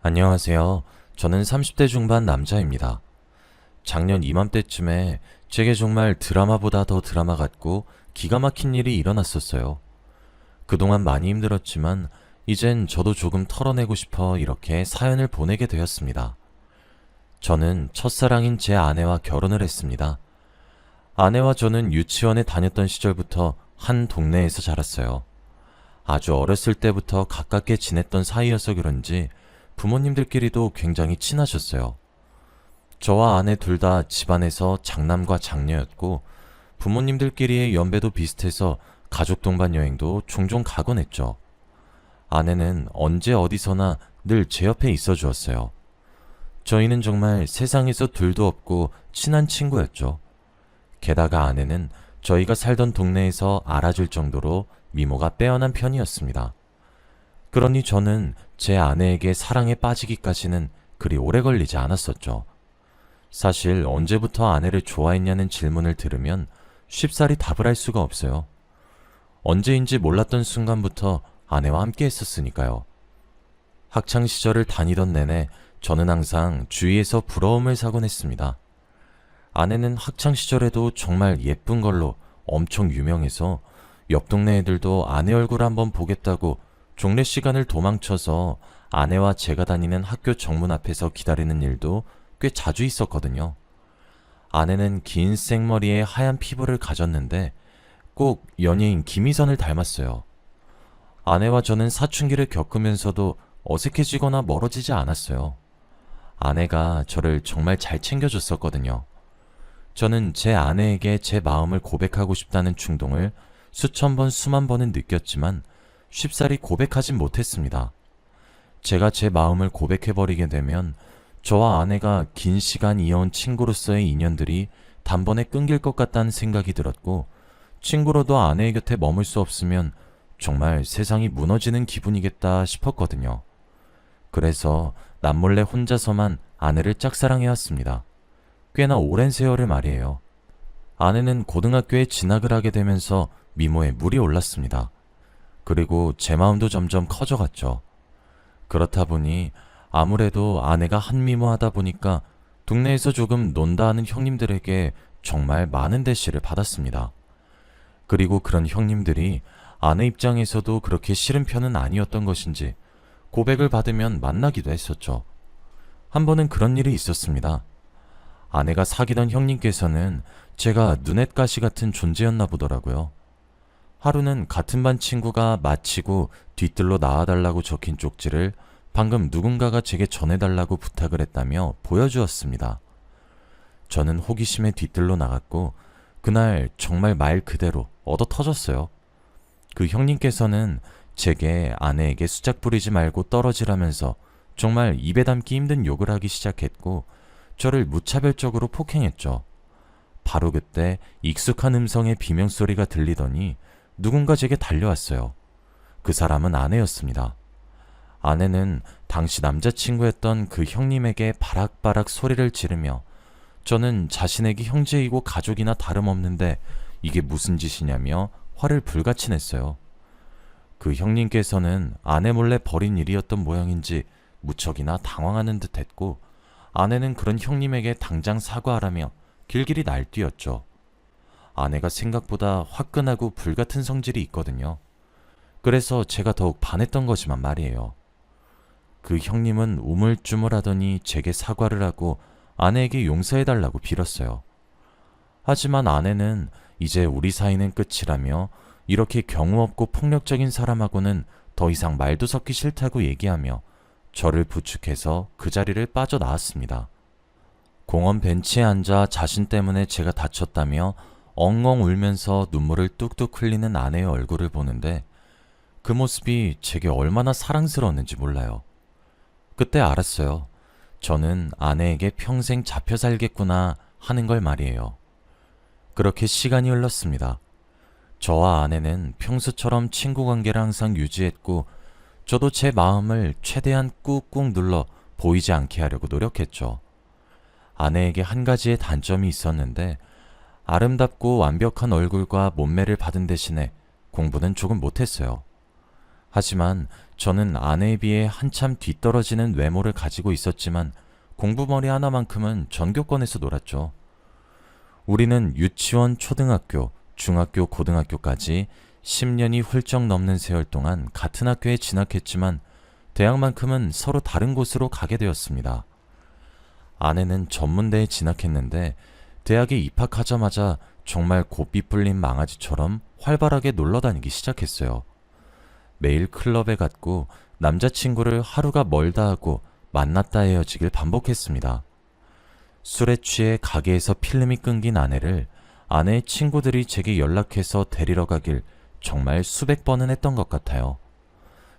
안녕하세요. 저는 30대 중반 남자입니다. 작년 이맘때쯤에 제게 정말 드라마보다 더 드라마 같고 기가 막힌 일이 일어났었어요. 그동안 많이 힘들었지만 이젠 저도 조금 털어내고 싶어 이렇게 사연을 보내게 되었습니다. 저는 첫사랑인 제 아내와 결혼을 했습니다. 아내와 저는 유치원에 다녔던 시절부터 한 동네에서 자랐어요. 아주 어렸을 때부터 가깝게 지냈던 사이여서 그런지 부모님들끼리도 굉장히 친하셨어요. 저와 아내 둘 다 집안에서 장남과 장녀였고 부모님들끼리의 연배도 비슷해서 가족 동반 여행도 종종 가곤 했죠. 아내는 언제 어디서나 늘 제 옆에 있어 주었어요. 저희는 정말 세상에서 둘도 없고 친한 친구였죠. 게다가 아내는 저희가 살던 동네에서 알아줄 정도로 미모가 빼어난 편이었습니다. 그러니 저는 제 아내에게 사랑에 빠지기까지는 그리 오래 걸리지 않았었죠. 사실 언제부터 아내를 좋아했냐는 질문을 들으면 쉽사리 답을 할 수가 없어요. 언제인지 몰랐던 순간부터 아내와 함께 했었으니까요. 학창 시절을 다니던 내내 저는 항상 주위에서 부러움을 사곤 했습니다. 아내는 학창 시절에도 정말 예쁜 걸로 엄청 유명해서 옆 동네 애들도 아내 얼굴 한번 보겠다고 종례 시간을 도망쳐서 아내와 제가 다니는 학교 정문 앞에서 기다리는 일도 꽤 자주 있었거든요. 아내는 긴 생머리에 하얀 피부를 가졌는데 꼭 연예인 김희선을 닮았어요. 아내와 저는 사춘기를 겪으면서도 어색해지거나 멀어지지 않았어요. 아내가 저를 정말 잘 챙겨줬었거든요. 저는 제 아내에게 제 마음을 고백하고 싶다는 충동을 수천 번, 수만 번은 느꼈지만 쉽사리 고백하진 못했습니다. 제가 제 마음을 고백해버리게 되면 저와 아내가 긴 시간 이어온 친구로서의 인연들이 단번에 끊길 것 같다는 생각이 들었고, 친구로도 아내의 곁에 머물 수 없으면 정말 세상이 무너지는 기분이겠다 싶었거든요. 그래서 남몰래 혼자서만 아내를 짝사랑해왔습니다. 꽤나 오랜 세월을 말이에요. 아내는 고등학교에 진학을 하게 되면서 미모에 물이 올랐습니다. 그리고 제 마음도 점점 커져갔죠. 그렇다 보니 아무래도 아내가 한미모하다 보니까 동네에서 조금 논다 하는 형님들에게 정말 많은 대시를 받았습니다. 그리고 그런 형님들이 아내 입장에서도 그렇게 싫은 편은 아니었던 것인지 고백을 받으면 만나기도 했었죠. 한 번은 그런 일이 있었습니다. 아내가 사귀던 형님께서는 제가 눈엣가시 같은 존재였나 보더라고요. 하루는 같은 반 친구가 마치고 뒤뜰로 나와달라고 적힌 쪽지를 방금 누군가가 제게 전해달라고 부탁을 했다며 보여주었습니다. 저는 호기심에 뒤뜰로 나갔고 그날 정말 말 그대로 얻어 터졌어요. 그 형님께서는 제게 아내에게 수작 부리지 말고 떨어지라면서 정말 입에 담기 힘든 욕을 하기 시작했고 저를 무차별적으로 폭행했죠. 바로 그때 익숙한 음성의 비명소리가 들리더니 누군가 제게 달려왔어요. 그 사람은 아내였습니다. 아내는 당시 남자친구였던 그 형님에게 바락바락 소리를 지르며 저는 자신에게 형제이고 가족이나 다름없는데 이게 무슨 짓이냐며 화를 불같이 냈어요. 그 형님께서는 아내 몰래 벌인 일이었던 모양인지 무척이나 당황하는 듯 했고 아내는 그런 형님에게 당장 사과하라며 길길이 날뛰었죠. 아내가 생각보다 화끈하고 불같은 성질이 있거든요. 그래서 제가 더욱 반했던 거지만 말이에요. 그 형님은 우물쭈물하더니 제게 사과를 하고 아내에게 용서해달라고 빌었어요. 하지만 아내는 이제 우리 사이는 끝이라며 이렇게 경우 없고 폭력적인 사람하고는 더 이상 말도 섞기 싫다고 얘기하며 저를 부축해서 그 자리를 빠져나왔습니다. 공원 벤치에 앉아 자신 때문에 제가 다쳤다며 엉엉 울면서 눈물을 뚝뚝 흘리는 아내의 얼굴을 보는데 그 모습이 제게 얼마나 사랑스러웠는지 몰라요. 그때 알았어요. 저는 아내에게 평생 잡혀 살겠구나 하는 걸 말이에요. 그렇게 시간이 흘렀습니다. 저와 아내는 평소처럼 친구 관계를 항상 유지했고 저도 제 마음을 최대한 꾹꾹 눌러 보이지 않게 하려고 노력했죠. 아내에게 한 가지의 단점이 있었는데 아름답고 완벽한 얼굴과 몸매를 받은 대신에 공부는 조금 못했어요. 하지만 저는 아내에 비해 한참 뒤떨어지는 외모를 가지고 있었지만 공부머리 하나만큼은 전교권에서 놀았죠. 우리는 유치원, 초등학교, 중학교, 고등학교까지 10년이 훌쩍 넘는 세월 동안 같은 학교에 진학했지만 대학만큼은 서로 다른 곳으로 가게 되었습니다. 아내는 전문대에 진학했는데 대학에 입학하자마자 정말 고삐 뿔린 망아지처럼 활발하게 놀러 다니기 시작했어요. 매일 클럽에 갔고 남자친구를 하루가 멀다 하고 만났다 헤어지길 반복했습니다. 술에 취해 가게에서 필름이 끊긴 아내를 아내의 친구들이 제게 연락해서 데리러 가길 정말 수백 번은 했던 것 같아요.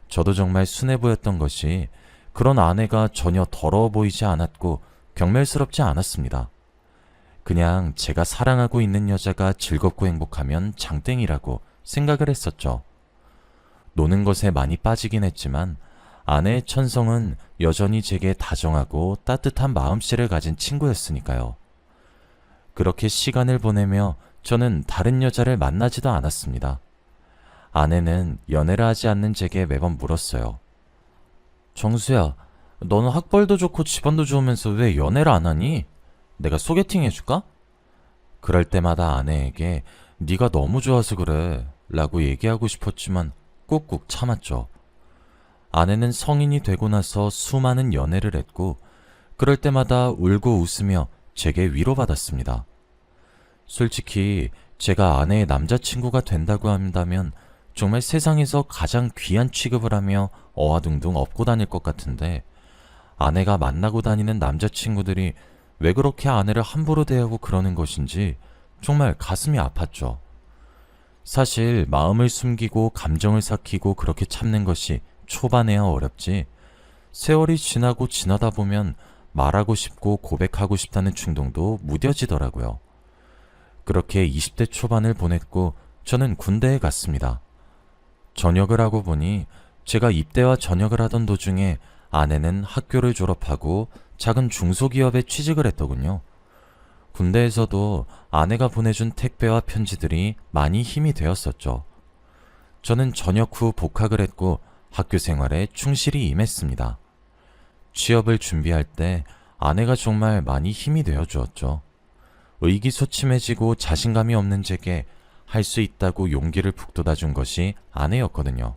저도 정말 순해 보였던 것이 그런 아내가 전혀 더러워 보이지 않았고 경멸스럽지 않았습니다. 그냥 제가 사랑하고 있는 여자가 즐겁고 행복하면 장땡이라고 생각을 했었죠. 노는 것에 많이 빠지긴 했지만 아내의 천성은 여전히 제게 다정하고 따뜻한 마음씨를 가진 친구였으니까요. 그렇게 시간을 보내며 저는 다른 여자를 만나지도 않았습니다. 아내는 연애를 하지 않는 제게 매번 물었어요. 정수야, 너는 학벌도 좋고 집안도 좋으면서 왜 연애를 안 하니? 내가 소개팅 해줄까? 그럴 때마다 아내에게 네가 너무 좋아서 그래 라고 얘기하고 싶었지만 꾹꾹 참았죠. 아내는 성인이 되고 나서 수많은 연애를 했고 그럴 때마다 울고 웃으며 제게 위로받았습니다. 솔직히 제가 아내의 남자친구가 된다고 한다면 정말 세상에서 가장 귀한 취급을 하며 어와둥둥 업고 다닐 것 같은데 아내가 만나고 다니는 남자친구들이 왜 그렇게 아내를 함부로 대하고 그러는 것인지 정말 가슴이 아팠죠. 사실 마음을 숨기고 감정을 삭히고 그렇게 참는 것이 초반에야 어렵지 세월이 지나고 지나다 보면 말하고 싶고 고백하고 싶다는 충동도 무뎌지더라고요. 그렇게 20대 초반을 보냈고 저는 군대에 갔습니다. 전역을 하고 보니 제가 입대와 전역을 하던 도중에 아내는 학교를 졸업하고 작은 중소기업에 취직을 했더군요. 군대에서도 아내가 보내준 택배와 편지들이 많이 힘이 되었었죠. 저는 전역 후 복학을 했고 학교 생활에 충실히 임했습니다. 취업을 준비할 때 아내가 정말 많이 힘이 되어 주었죠. 의기소침해지고 자신감이 없는 제게 할 수 있다고 용기를 북돋아 준 것이 아내였거든요.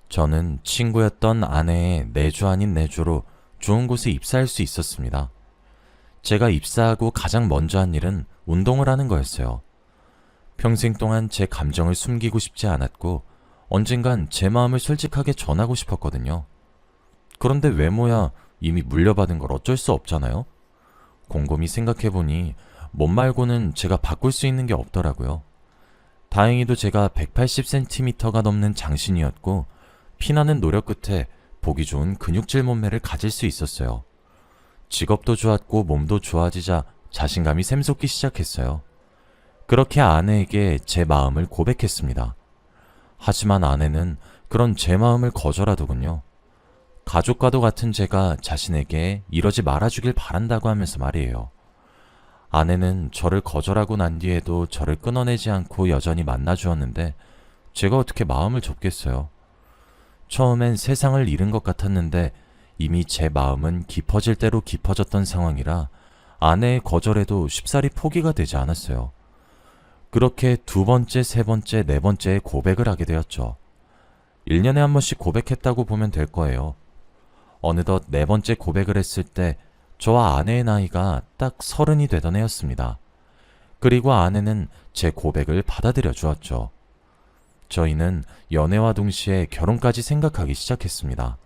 저는 친구였던 아내의 내조 아닌 내조로 좋은 곳에 입사할 수 있었습니다. 제가 입사하고 가장 먼저 한 일은 운동을 하는 거였어요. 평생 동안 제 감정을 숨기고 싶지 않았고 언젠간 제 마음을 솔직하게 전하고 싶었거든요. 그런데 외모야 이미 물려받은 걸 어쩔 수 없잖아요. 곰곰이 생각해보니 몸 말고는 제가 바꿀 수 있는 게 없더라고요. 다행히도 제가 180cm가 넘는 장신이었고 피나는 노력 끝에 보기 좋은 근육질 몸매를 가질 수 있었어요. 직업도 좋았고 몸도 좋아지자 자신감이 샘솟기 시작했어요. 그렇게 아내에게 제 마음을 고백했습니다. 하지만 아내는 그런 제 마음을 거절하더군요. 가족과도 같은 제가 자신에게 이러지 말아주길 바란다고 하면서 말이에요. 아내는 저를 거절하고 난 뒤에도 저를 끊어내지 않고 여전히 만나주었는데 제가 어떻게 마음을 접겠어요. 처음엔 세상을 잃은 것 같았는데 이미 제 마음은 깊어질 대로 깊어졌던 상황이라 아내의 거절에도 쉽사리 포기가 되지 않았어요. 그렇게 두 번째, 세 번째, 네 번째에 고백을 하게 되었죠. 1년에 한 번씩 고백했다고 보면 될 거예요. 어느덧 네 번째 고백을 했을 때 저와 아내의 나이가 딱 30이 되던 해였습니다. 그리고 아내는 제 고백을 받아들여 주었죠. 저희는 연애와 동시에 결혼까지 생각하기 시작했습니다.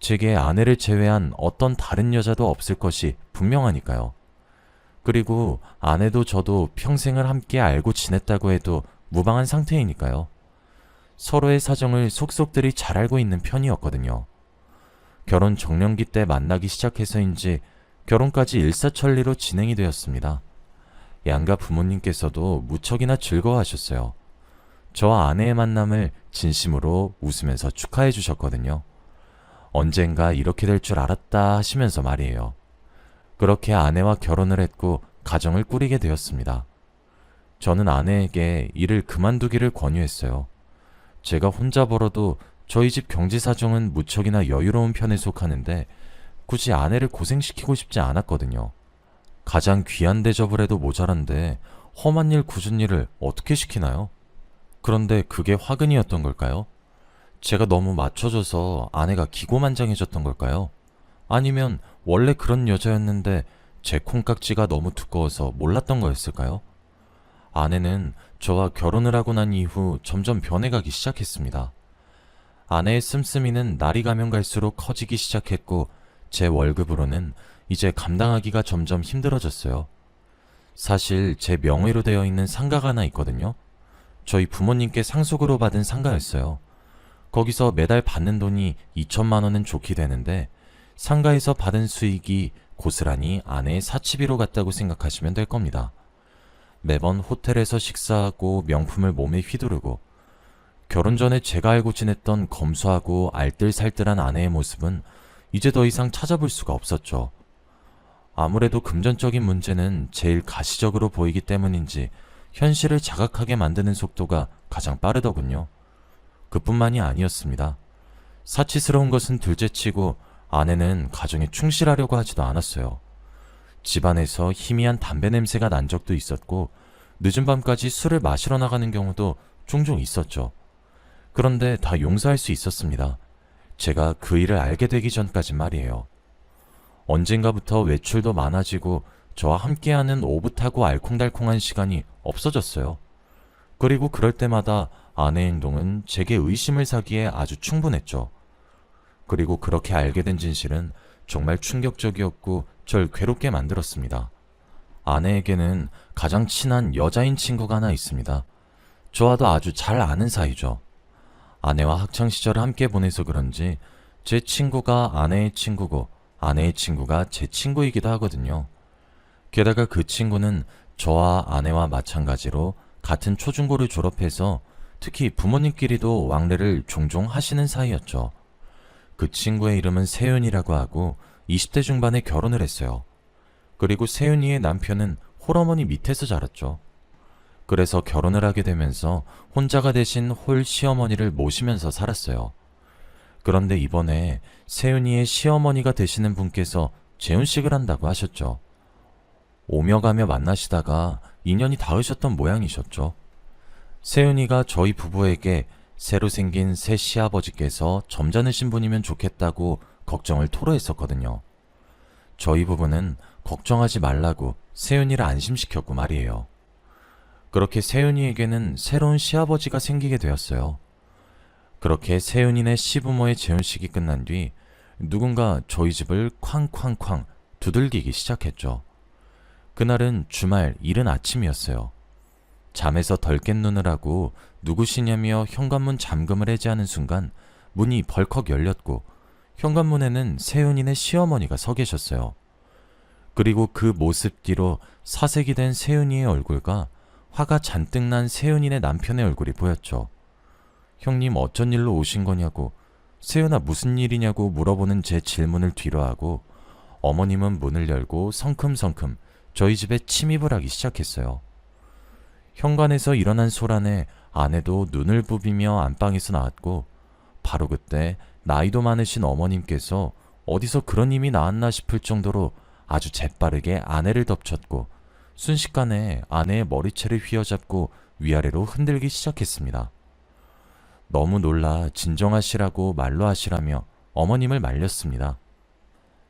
제게 아내를 제외한 어떤 다른 여자도 없을 것이 분명하니까요. 그리고 아내도 저도 평생을 함께 알고 지냈다고 해도 무방한 상태이니까요. 서로의 사정을 속속들이 잘 알고 있는 편이었거든요. 결혼 정년기 때 만나기 시작해서인지 결혼까지 일사천리로 진행이 되었습니다. 양가 부모님께서도 무척이나 즐거워하셨어요. 저와 아내의 만남을 진심으로 웃으면서 축하해 주셨거든요. 언젠가 이렇게 될 줄 알았다 하시면서 말이에요. 그렇게 아내와 결혼을 했고 가정을 꾸리게 되었습니다. 저는 아내에게 일을 그만두기를 권유했어요. 제가 혼자 벌어도 저희 집 경제 사정은 무척이나 여유로운 편에 속하는데 굳이 아내를 고생시키고 싶지 않았거든요. 가장 귀한 대접을 해도 모자란데 험한 일 굳은 일을 어떻게 시키나요? 그런데 그게 화근이었던 걸까요? 제가 너무 맞춰줘서 아내가 기고만장해졌던 걸까요? 아니면 원래 그런 여자였는데 제 콩깍지가 너무 두꺼워서 몰랐던 거였을까요? 아내는 저와 결혼을 하고 난 이후 점점 변해가기 시작했습니다. 아내의 씀씀이는 날이 가면 갈수록 커지기 시작했고 제 월급으로는 이제 감당하기가 점점 힘들어졌어요. 사실 제 명의로 되어 있는 상가가 하나 있거든요. 저희 부모님께 상속으로 받은 상가였어요. 거기서 매달 받는 돈이 2천만 원은 좋게 되는데 상가에서 받은 수익이 고스란히 아내의 사치비로 갔다고 생각하시면 될 겁니다. 매번 호텔에서 식사하고 명품을 몸에 휘두르고 결혼 전에 제가 알고 지냈던 검소하고 알뜰살뜰한 아내의 모습은 이제 더 이상 찾아볼 수가 없었죠. 아무래도 금전적인 문제는 제일 가시적으로 보이기 때문인지 현실을 자각하게 만드는 속도가 가장 빠르더군요. 그뿐만이 아니었습니다. 사치스러운 것은 둘째치고 아내는 가정에 충실하려고 하지도 않았어요. 집안에서 희미한 담배 냄새가 난 적도 있었고 늦은 밤까지 술을 마시러 나가는 경우도 종종 있었죠. 그런데 다 용서할 수 있었습니다. 제가 그 일을 알게 되기 전까지 말이에요. 언젠가부터 외출도 많아지고 저와 함께하는 오붓하고 알콩달콩한 시간이 없어졌어요. 그리고 그럴 때마다 아내의 행동은 제게 의심을 사기에 아주 충분했죠. 그리고 그렇게 알게 된 진실은 정말 충격적이었고 절 괴롭게 만들었습니다. 아내에게는 가장 친한 여자인 친구가 하나 있습니다. 저와도 아주 잘 아는 사이죠. 아내와 학창시절을 함께 보내서 그런지 제 친구가 아내의 친구고 아내의 친구가 제 친구이기도 하거든요. 게다가 그 친구는 저와 아내와 마찬가지로 같은 초중고를 졸업해서 특히 부모님끼리도 왕래를 종종 하시는 사이였죠. 그 친구의 이름은 세윤이라고 하고 20대 중반에 결혼을 했어요. 그리고 세윤이의 남편은 홀어머니 밑에서 자랐죠. 그래서 결혼을 하게 되면서 혼자가 되신 홀 시어머니를 모시면서 살았어요. 그런데 이번에 세윤이의 시어머니가 되시는 분께서 재혼식을 한다고 하셨죠. 오며 가며 만나시다가 인연이 닿으셨던 모양이셨죠. 세윤이가 저희 부부에게 새로 생긴 새 시아버지께서 점잖으신 분이면 좋겠다고 걱정을 토로했었거든요. 저희 부부는 걱정하지 말라고 세윤이를 안심시켰고 말이에요. 그렇게 세윤이에게는 새로운 시아버지가 생기게 되었어요. 그렇게 세윤이네 시부모의 재혼식이 끝난 뒤 누군가 저희 집을 쾅쾅쾅 두들기기 시작했죠. 그날은 주말 이른 아침이었어요. 잠에서 덜 깬 눈을 하고 누구시냐며 현관문 잠금을 해제하는 순간 문이 벌컥 열렸고 현관문에는 세윤이네 시어머니가 서 계셨어요. 그리고 그 모습 뒤로 사색이 된 세윤이의 얼굴과 화가 잔뜩 난 세윤이네 남편의 얼굴이 보였죠. 형님 어쩐 일로 오신 거냐고 세윤아 무슨 일이냐고 물어보는 제 질문을 뒤로하고 어머님은 문을 열고 성큼성큼 저희 집에 침입을 하기 시작했어요. 현관에서 일어난 소란에 아내도 눈을 부비며 안방에서 나왔고 바로 그때 나이도 많으신 어머님께서 어디서 그런 힘이 나왔나 싶을 정도로 아주 재빠르게 아내를 덮쳤고 순식간에 아내의 머리채를 휘어잡고 위아래로 흔들기 시작했습니다. 너무 놀라 진정하시라고 말로 하시라며 어머님을 말렸습니다.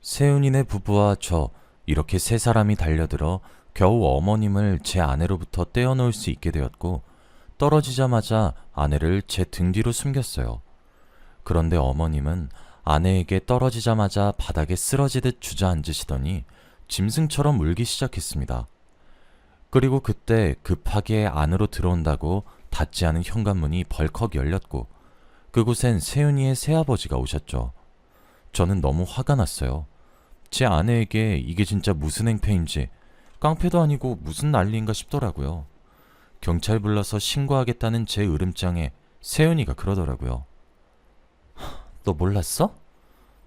세윤이네 부부와 저 이렇게 세 사람이 달려들어 겨우 어머님을 제 아내로부터 떼어놓을 수 있게 되었고 떨어지자마자 아내를 제 등 뒤로 숨겼어요. 그런데 어머님은 아내에게 떨어지자마자 바닥에 쓰러지듯 주저앉으시더니 짐승처럼 울기 시작했습니다. 그리고 그때 급하게 안으로 들어온다고 닫지 않은 현관문이 벌컥 열렸고 그곳엔 세윤이의 새아버지가 오셨죠. 저는 너무 화가 났어요. 제 아내에게 이게 진짜 무슨 행패인지 깡패도 아니고 무슨 난리인가 싶더라고요. 경찰 불러서 신고하겠다는 제 으름장에 세윤이가 그러더라고요. 너 몰랐어?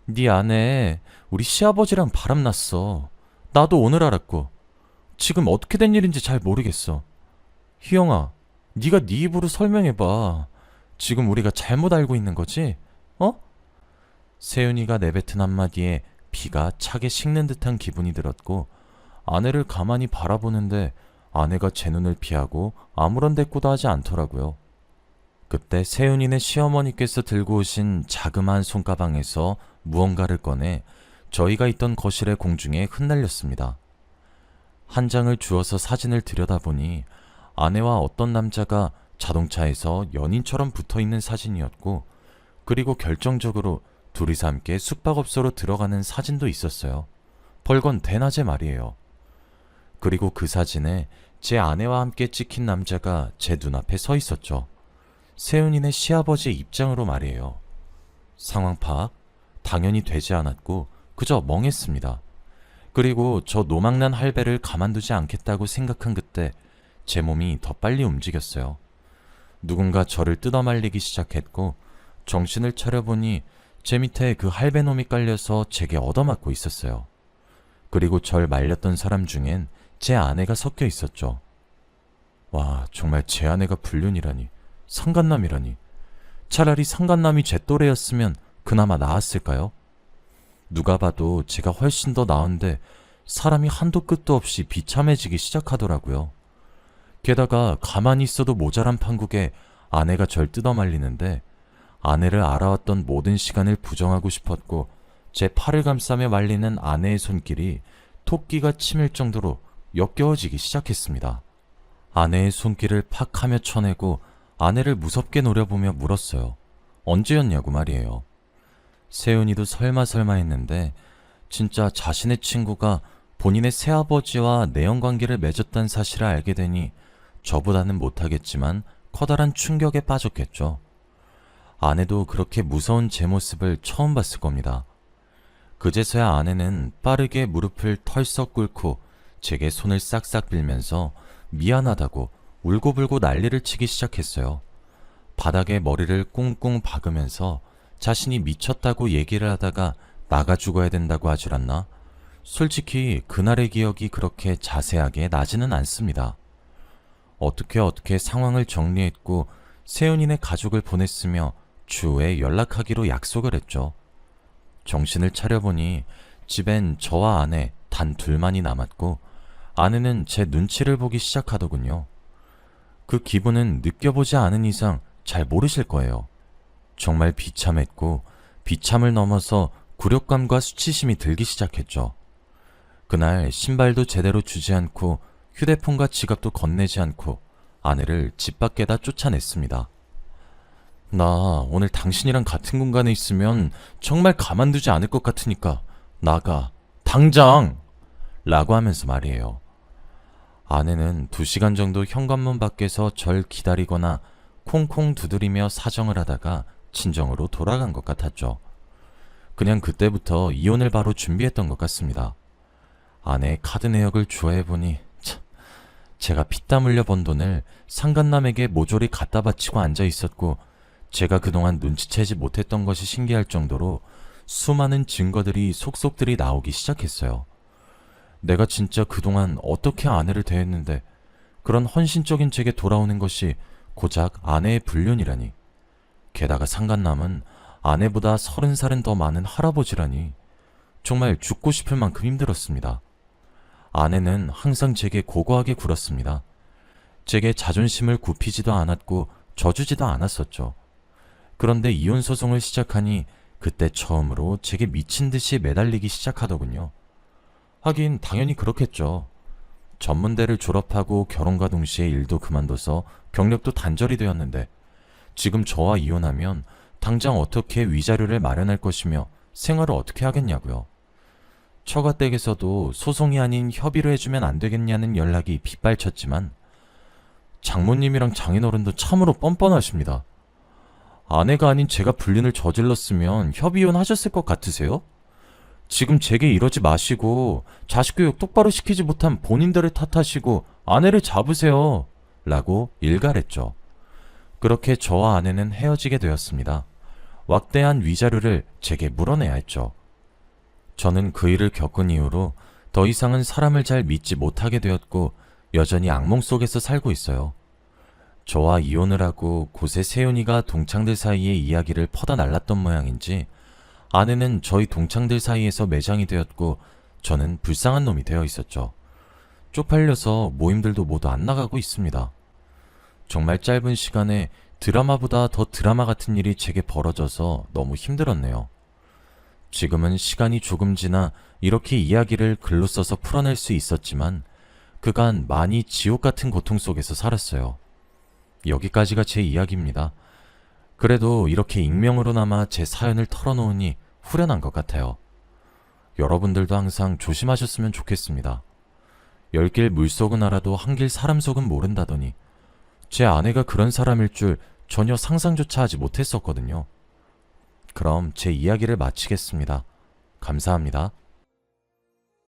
네 아내 우리 시아버지랑 바람났어. 나도 오늘 알았고 지금 어떻게 된 일인지 잘 모르겠어. 희영아, 네가 네 입으로 설명해봐. 지금 우리가 잘못 알고 있는 거지? 어? 세윤이가 내뱉은 한마디에 피가 차게 식는 듯한 기분이 들었고 아내를 가만히 바라보는데 아내가 제 눈을 피하고 아무런 대꾸도 하지 않더라고요. 그때 세윤이네 시어머니께서 들고 오신 자그마한 손가방에서 무언가를 꺼내 저희가 있던 거실의 공중에 흩날렸습니다. 한 장을 주어서 사진을 들여다보니 아내와 어떤 남자가 자동차에서 연인처럼 붙어있는 사진이었고 그리고 결정적으로 둘이서 함께 숙박업소로 들어가는 사진도 있었어요. 벌건 대낮에 말이에요. 그리고 그 사진에 제 아내와 함께 찍힌 남자가 제 눈앞에 서 있었죠. 세윤이네 시아버지의 입장으로 말이에요. 상황 파악? 당연히 되지 않았고 그저 멍했습니다. 그리고 저 노망난 할배를 가만두지 않겠다고 생각한 그때 제 몸이 더 빨리 움직였어요. 누군가 저를 뜯어말리기 시작했고 정신을 차려보니 제 밑에 그 할배놈이 깔려서 제게 얻어맞고 있었어요. 그리고 절 말렸던 사람 중엔 제 아내가 섞여 있었죠. 와, 정말 제 아내가 불륜이라니, 상간남이라니. 차라리 상간남이 제 또래였으면 그나마 나았을까요? 누가 봐도 제가 훨씬 더 나은데 사람이 한도 끝도 없이 비참해지기 시작하더라고요. 게다가 가만히 있어도 모자란 판국에 아내가 절 뜯어말리는데 아내를 알아왔던 모든 시간을 부정하고 싶었고 제 팔을 감싸며 말리는 아내의 손길이 토끼가 치밀 정도로 역겨워지기 시작했습니다. 아내의 손길을 팍 하며 쳐내고 아내를 무섭게 노려보며 물었어요. 언제였냐고 말이에요. 세윤이도 설마 했는데 진짜 자신의 친구가 본인의 새아버지와 내연관계를 맺었다는 사실을 알게 되니 저보다는 못하겠지만 커다란 충격에 빠졌겠죠. 아내도 그렇게 무서운 제 모습을 처음 봤을 겁니다. 그제서야 아내는 빠르게 무릎을 털썩 꿇고 제게 손을 싹싹 빌면서 미안하다고 울고불고 난리를 치기 시작했어요. 바닥에 머리를 꿍꿍 박으면서 자신이 미쳤다고 얘기를 하다가 나가 죽어야 된다고 하질 않나? 솔직히 그날의 기억이 그렇게 자세하게 나지는 않습니다. 어떻게 상황을 정리했고 세윤이네 가족을 보냈으며 추후에 연락하기로 약속을 했죠. 정신을 차려보니 집엔 저와 아내 단 둘만이 남았고 아내는 제 눈치를 보기 시작하더군요. 그 기분은 느껴보지 않은 이상 잘 모르실 거예요. 정말 비참했고 비참을 넘어서 굴욕감과 수치심이 들기 시작했죠. 그날 신발도 제대로 주지 않고 휴대폰과 지갑도 건네지 않고 아내를 집 밖에다 쫓아냈습니다. 나 오늘 당신이랑 같은 공간에 있으면 정말 가만두지 않을 것 같으니까 나가, 당장! 라고 하면서 말이에요. 아내는 2시간 정도 현관문 밖에서 절 기다리거나 콩콩 두드리며 사정을 하다가 친정으로 돌아간 것 같았죠. 그냥 그때부터 이혼을 바로 준비했던 것 같습니다. 아내의 카드 내역을 주화해보니 참, 제가 피땀 흘려 번 돈을 상간남에게 모조리 갖다 바치고 앉아 있었고 제가 그동안 눈치채지 못했던 것이 신기할 정도로 수많은 증거들이 속속들이 나오기 시작했어요. 내가 진짜 그동안 어떻게 아내를 대했는데 그런 헌신적인 제게 돌아오는 것이 고작 아내의 불륜이라니. 게다가 상간남은 아내보다 30살은 더 많은 할아버지라니. 정말 죽고 싶을 만큼 힘들었습니다. 아내는 항상 제게 고고하게 굴었습니다. 제게 자존심을 굽히지도 않았고 져주지도 않았었죠. 그런데 이혼 소송을 시작하니 그때 처음으로 제게 미친 듯이 매달리기 시작하더군요. 하긴 당연히 그렇겠죠. 전문대를 졸업하고 결혼과 동시에 일도 그만둬서 경력도 단절이 되었는데 지금 저와 이혼하면 당장 어떻게 위자료를 마련할 것이며 생활을 어떻게 하겠냐고요. 처가댁에서도 소송이 아닌 협의로 해주면 안 되겠냐는 연락이 빗발쳤지만 장모님이랑 장인어른도 참으로 뻔뻔하십니다. 아내가 아닌 제가 불륜을 저질렀으면 협의 이혼하셨을 것 같으세요? 지금 제게 이러지 마시고 자식 교육 똑바로 시키지 못한 본인들을 탓하시고 아내를 잡으세요. 라고 일갈했죠. 그렇게 저와 아내는 헤어지게 되었습니다. 왁대한 위자료를 제게 물어내야 했죠. 저는 그 일을 겪은 이후로 더 이상은 사람을 잘 믿지 못하게 되었고 여전히 악몽 속에서 살고 있어요. 저와 이혼을 하고 곳에 세윤이가 동창들 사이에 이야기를 퍼다 날랐던 모양인지 아내는 저희 동창들 사이에서 매장이 되었고 저는 불쌍한 놈이 되어 있었죠. 쪽팔려서 모임들도 모두 안 나가고 있습니다. 정말 짧은 시간에 드라마보다 더 드라마 같은 일이 제게 벌어져서 너무 힘들었네요. 지금은 시간이 조금 지나 이렇게 이야기를 글로 써서 풀어낼 수 있었지만 그간 많이 지옥 같은 고통 속에서 살았어요. 여기까지가 제 이야기입니다. 그래도 이렇게 익명으로나마 제 사연을 털어놓으니 후련한 것 같아요. 여러분들도 항상 조심하셨으면 좋겠습니다. 열길 물속은 알아도 한길 사람 속은 모른다더니 제 아내가 그런 사람일 줄 전혀 상상조차 하지 못했었거든요. 그럼 제 이야기를 마치겠습니다. 감사합니다.